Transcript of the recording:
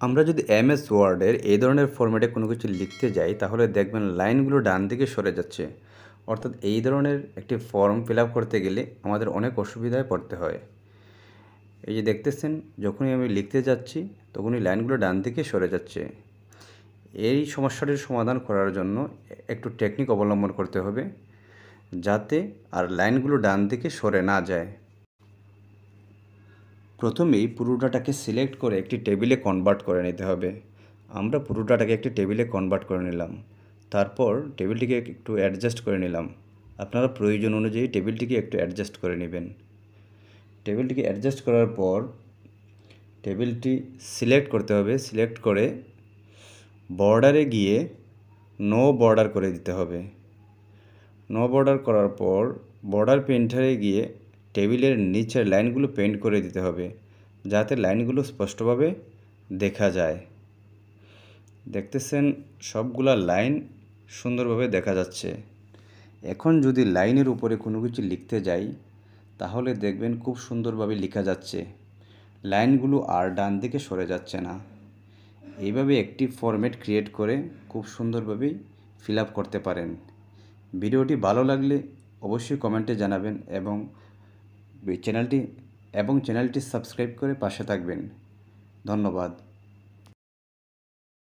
আমরা যদি এমএস ওয়ার্ডের এই ধরনের ফরম্যাটে কোনো কিছু লিখতে যাই তাহলে দেখবেন লাইনগুলো ডান দিকে সরে যাচ্ছে। অর্থাৎ এই ধরনের একটি ফর্ম ফিল আপ করতে গেলে আমাদের অনেক অসুবিধায় পড়তে হয়। এই যে দেখতেছেন, যখনই আমি লিখতে যাচ্ছি তখনই লাইনগুলো ডান দিকে সরে যাচ্ছে। এই সমস্যাটির সমাধান করার জন্য একটু টেকনিক অবলম্বন করতে হবে, যাতে আর লাইনগুলো ডান দিকে সরে না যায়। প্রথমেই পুরো ডাটাকে সিলেক্ট করে একটি টেবিলে কনভার্ট করে নিতে হবে। আমরা পুরো ডাটাকে একটি টেবিলে কনভার্ট করে নিলাম। তারপর টেবিলটিকে একটু অ্যাডজাস্ট করে নিলাম। আপনারা প্রয়োজন অনুযায়ী টেবিলটিকে একটু অ্যাডজাস্ট করে নেবেন। টেবিলটিকে অ্যাডজাস্ট করার পর টেবিলটি সিলেক্ট করতে হবে। সিলেক্ট করে বর্ডারে গিয়ে নো বর্ডার করে দিতে হবে। নো বর্ডার করার পর বর্ডার পেইন্টারে গিয়ে টেবিলের নিচের লাইনগুলো পেইন্ট করে দিতে হবে, যাতে লাইনগুলো স্পষ্টভাবে দেখা যায়। দেখতেছেন, সবগুলা লাইন সুন্দরভাবে দেখা যাচ্ছে। এখন যদি লাইনের উপরে কোনো কিছু লিখতে যাই তাহলে দেখবেন খুব সুন্দরভাবে লেখা যাচ্ছে, লাইনগুলো আর ডান দিকে সরে যাচ্ছে না। এইভাবে একটি ফরম্যাট ক্রিয়েট করে খুব সুন্দরভাবেই ফিল আপ করতে পারেন। ভিডিওটি ভালো লাগলে অবশ্যই কমেন্টে জানাবেন এবং চ্যানেলটি সাবস্ক্রাইব করে পাশে থাকবেন। ধন্যবাদ।